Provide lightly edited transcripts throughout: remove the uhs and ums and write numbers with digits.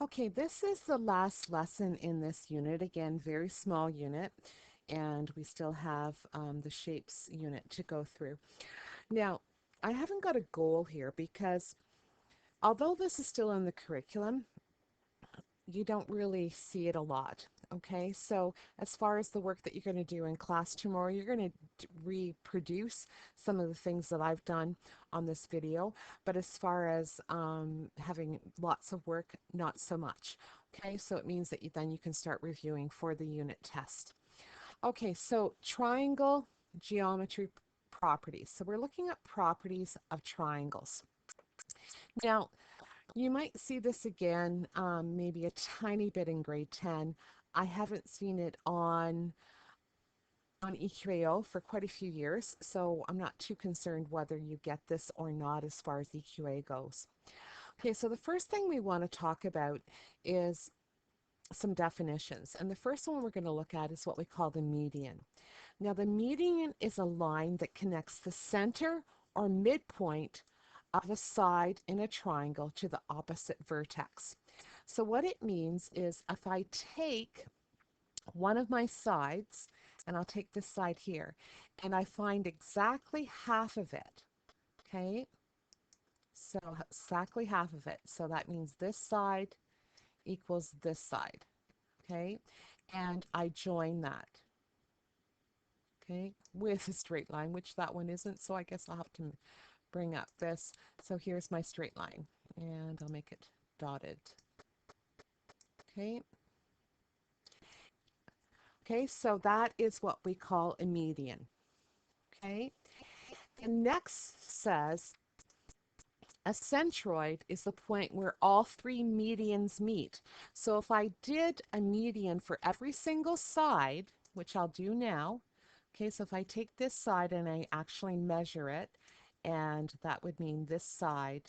Okay, this is the last lesson in this unit. Again, very small unit, and we still have the shapes unit to go through. Now, I haven't got a goal here because although this is still in the curriculum, you don't really see it a lot. Okay, so as far as the work that you're going to do in class tomorrow, you're going to reproduce some of the things that I've done on this video, but as far as having lots of work, not so much. Okay, so it means that then you can start reviewing for the unit test. Okay, so triangle geometry properties. So we're looking at properties of triangles. Now, you might see this again, maybe a tiny bit in grade 10. I haven't seen it on EQAO for quite a few years, so I'm not too concerned whether you get this or not as far as EQA goes. Okay, so the first thing we want to talk about is some definitions. And the first one we're going to look at is what we call the median. Now, the median is a line that connects the center or midpoint of a side in a triangle to the opposite vertex. So what it means is if I take one of my sides, and I'll take this side here, and I find exactly half of it, okay? So exactly half of it. So that means this side equals this side, okay? And I join that, okay, with a straight line, which that one isn't, so I guess I'll have to bring up this. So here's my straight line, and I'll make it dotted. Okay. Okay, so that is what we call a median. Okay. The next says a centroid is the point where all three medians meet. So if I did a median for every single side, which I'll do now, okay, so if I take this side and I actually measure it, and that would mean this side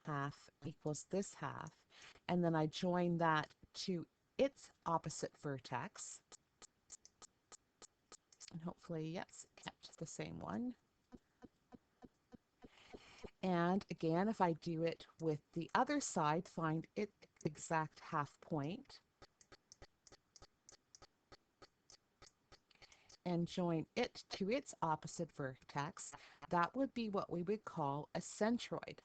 half equals this half, and then I join that to its opposite vertex, and hopefully, yes, kept the same one. And again, if I do it with the other side, find its exact half point and join it to its opposite vertex, that would be what we would call a centroid.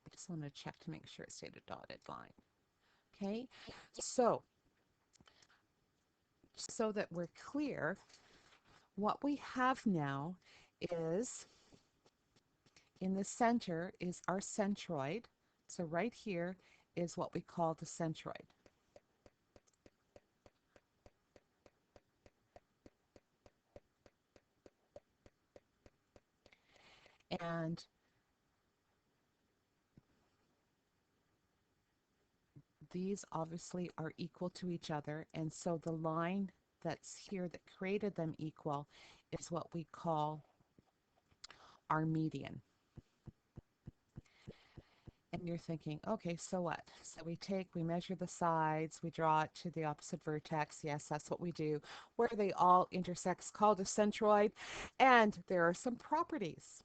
I just want to check to make sure it stayed a dotted line. Okay, so that we're clear, what we have now is in the center is our centroid. So right here is what we call the centroid. And these obviously are equal to each other. And so the line that's here that created them equal is what we call our median. And you're thinking, okay, so what? So we measure the sides, we draw it to the opposite vertex. Yes, that's what we do. Where they all intersect is called a centroid. And there are some properties.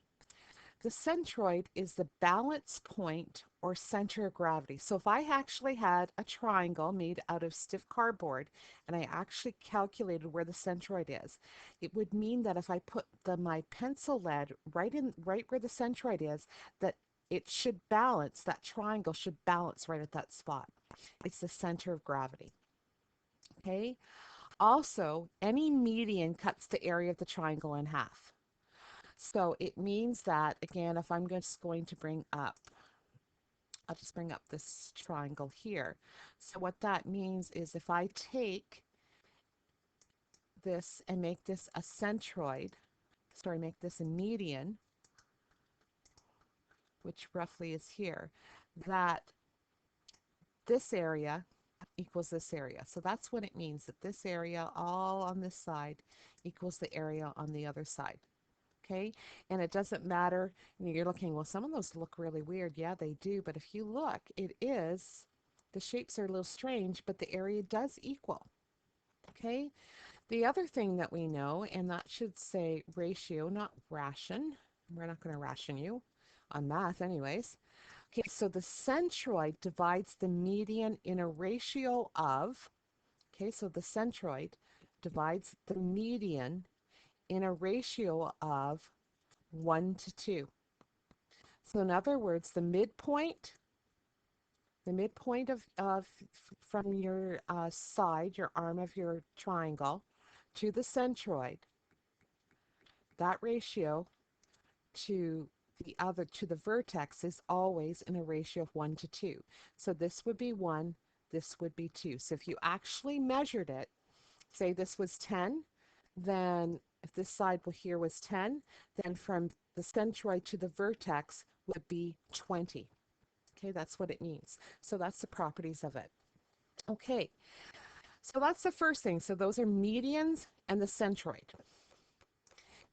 The centroid is the balance point or center of gravity. So if I actually had a triangle made out of stiff cardboard and I actually calculated where the centroid is, it would mean that if I put my pencil lead right where the centroid is, that it should balance, that triangle should balance right at that spot. It's the center of gravity. Okay? Also, any median cuts the area of the triangle in half. So it means that, again, if I'm just going to bring up, I'll just bring up this triangle here. So what that means is if I take this and make this a centroid, make this a median, which roughly is here, that this area equals this area. So that's what it means, that this area all on this side equals the area on the other side. Okay, and it doesn't matter, you're looking, well, some of those look really weird. Yeah, they do, but if you look, the shapes are a little strange, but the area does equal. Okay, the other thing that we know, and that should say ratio, not ration. We're not going to ration you on math anyways. Okay, so the centroid divides the median in a ratio of, okay, so the centroid divides the median in a ratio of 1 to 2. So in other words, the midpoint of from your side, your arm of your triangle, to the centroid, that ratio to the vertex is always in a ratio of 1 to 2. So this would be 1, this would be 2. So if you actually measured it, say this was 10, then if this side here was 10, then from the centroid to the vertex would be 20. Okay, that's what it means. So that's the properties of it. Okay, so that's the first thing. So those are medians and the centroid.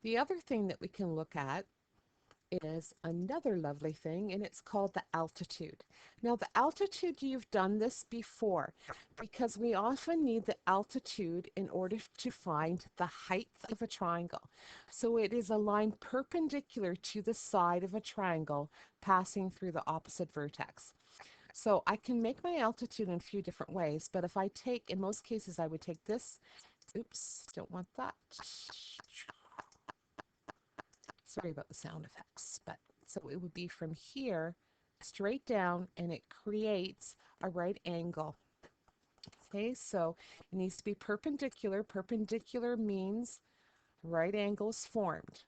The other thing that we can look at is another lovely thing, and it's called the altitude. Now, the altitude, you've done this before because we often need the altitude in order to find the height of a triangle. So it is a line perpendicular to the side of a triangle passing through the opposite vertex. So I can make my altitude in a few different ways, but if I take, in most cases, I would take this. Oops, don't want that. Sorry about the sound effects, but so it would be from here straight down, and it creates a right angle. Okay, so it needs to be perpendicular. Perpendicular means right angles formed.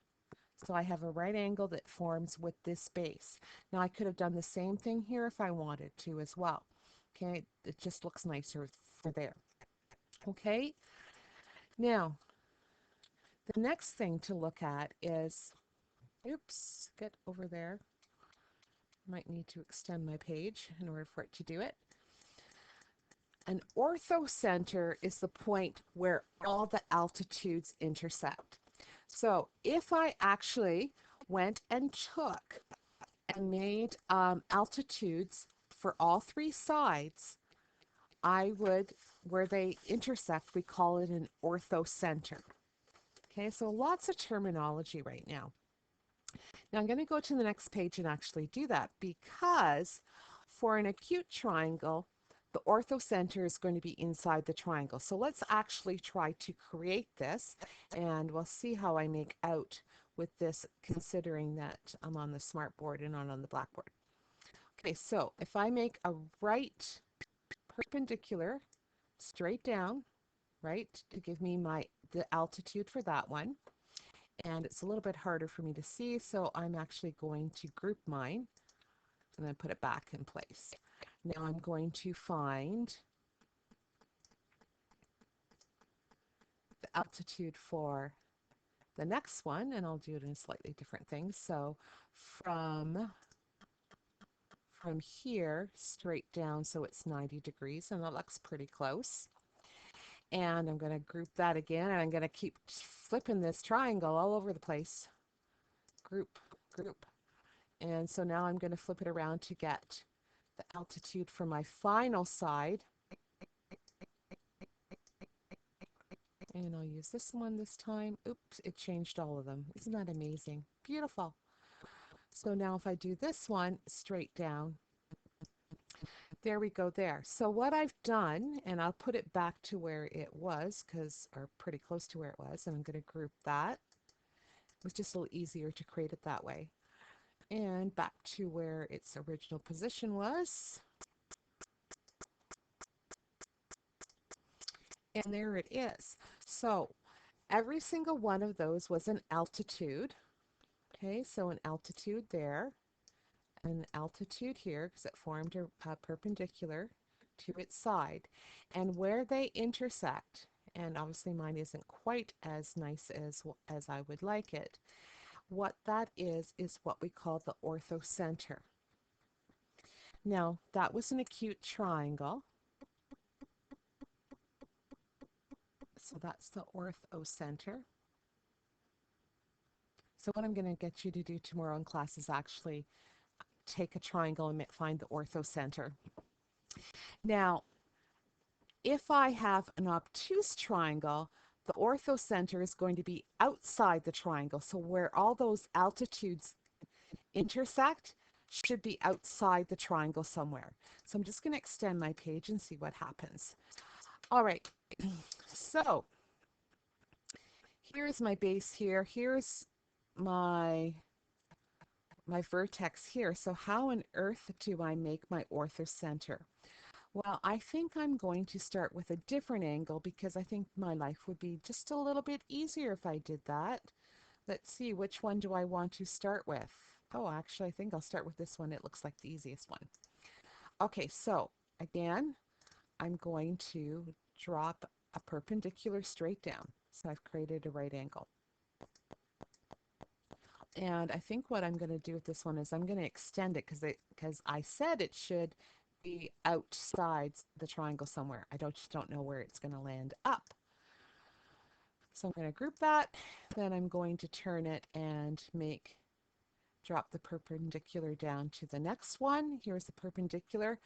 So I have a right angle that forms with this base. Now I could have done the same thing here if I wanted to as well. Okay, it just looks nicer for there. Okay, now the next thing to look at is, oops, get over there. Might need to extend my page in order for it to do it. An orthocenter is the point where all the altitudes intersect. So if I actually went and took and made altitudes for all three sides, I would, where they intersect, we call it an orthocenter. Okay, so lots of terminology right now. Now I'm going to go to the next page and actually do that, because for an acute triangle, the orthocenter is going to be inside the triangle. So let's actually try to create this, and we'll see how I make out with this, considering that I'm on the smartboard and not on the blackboard. Okay, so if I make a right perpendicular straight down, right, to give me the altitude for that one, and it's a little bit harder for me to see, so I'm actually going to group mine and then put it back in place. Now I'm going to find the altitude for the next one, and I'll do it in a slightly different thing. So from here straight down, so it's 90 degrees, and that looks pretty close. And I'm going to group that again, and I'm going to keep flipping this triangle all over the place. Group, group. And so now I'm going to flip it around to get the altitude for my final side. And I'll use this one this time. Oops, it changed all of them. Isn't that amazing? Beautiful. So now if I do this one straight down, there we go there. So what I've done, and I'll put it back to where it was, or pretty close to where it was, and I'm going to group that. It was just a little easier to create it that way. And back to where its original position was. And there it is. So every single one of those was an altitude. Okay, so an altitude there, an altitude here, because it formed a perpendicular to its side. And where they intersect, and obviously mine isn't quite as nice as I would like it, what that is what we call the orthocenter. Now, that was an acute triangle. So that's the orthocenter. So what I'm going to get you to do tomorrow in class is actually take a triangle and find the orthocenter. Now, if I have an obtuse triangle, the orthocenter is going to be outside the triangle. So where all those altitudes intersect, should be outside the triangle somewhere. So I'm just going to extend my page and see what happens. All right, so here's my base here. Here's my vertex here. So how on earth do I make my orthocenter? Well, I think I'm going to start with a different angle because I think my life would be just a little bit easier if I did that. Let's see, which one do I want to start with? Oh, actually, I think I'll start with this one. It looks like the easiest one. Okay, so again, I'm going to drop a perpendicular straight down. So I've created a right angle. And I think what I'm going to do with this one is I'm going to extend it because I said it should be outside the triangle somewhere. I just don't know where it's going to land up. So I'm going to group that. Then I'm going to turn it and drop the perpendicular down to the next one. Here's the perpendicular.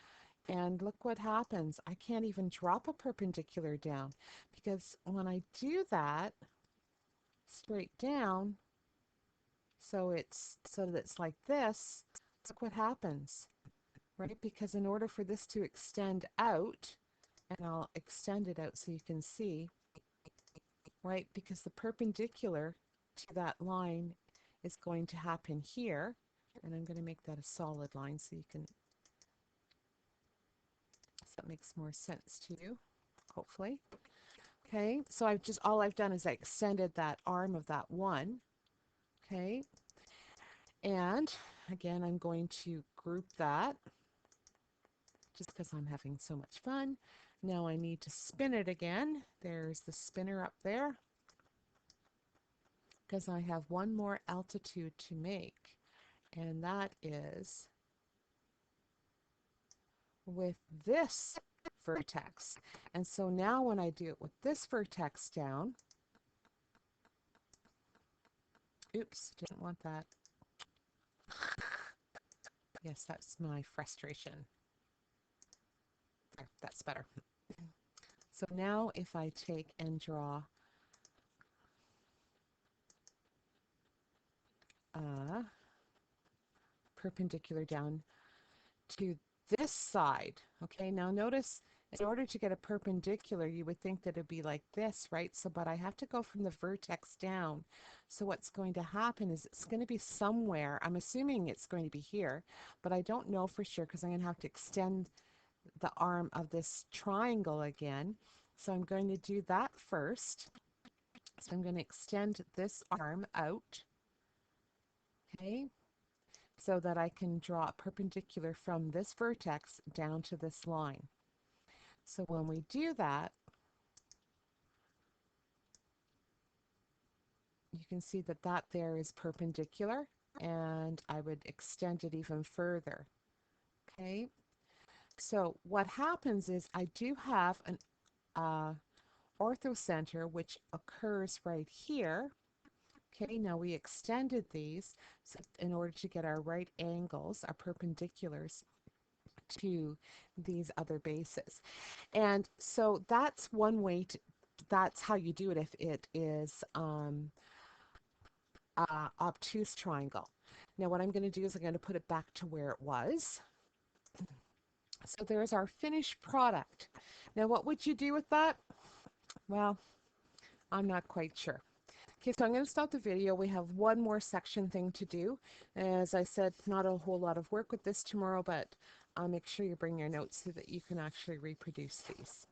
And look what happens. I can't even drop a perpendicular down because when I do that straight down, so that it's like this, look what happens, right? Because in order for this to extend out, and I'll extend it out so you can see, right? Because the perpendicular to that line is going to happen here, and I'm going to make that a solid line so you can, so that makes more sense to you, hopefully. Okay, so all I've done is I extended that arm of that one. Okay, and again, I'm going to group that just because I'm having so much fun. Now I need to spin it again. There's the spinner up there because I have one more altitude to make, and that is with this vertex. And so now when I do it with this vertex down, oops, didn't want that. Yes, that's my frustration. There, that's better. So now if I take and draw a perpendicular down to this side, okay, now notice in order to get a perpendicular, you would think that it'd be like this, right? So, but I have to go from the vertex down. So what's going to happen is it's going to be somewhere. I'm assuming it's going to be here, but I don't know for sure because I'm going to have to extend the arm of this triangle again. So I'm going to do that first. So I'm going to extend this arm out, okay, so that I can draw a perpendicular from this vertex down to this line. So when we do that, you can see that that there is perpendicular, and I would extend it even further. Okay, so what happens is I do have an orthocenter which occurs right here. Okay, now we extended these so in order to get our right angles, our perpendiculars to these other bases. And so that's one way to, that's how you do it if it is obtuse triangle. Now what I'm going to do is I'm going to put it back to where it was. So there's our finished product. Now what would you do with that? Well, I'm not quite sure. Okay, so I'm going to stop the video. We have one more section thing to do. As I said, not a whole lot of work with this tomorrow, but make sure you bring your notes so that you can actually reproduce these.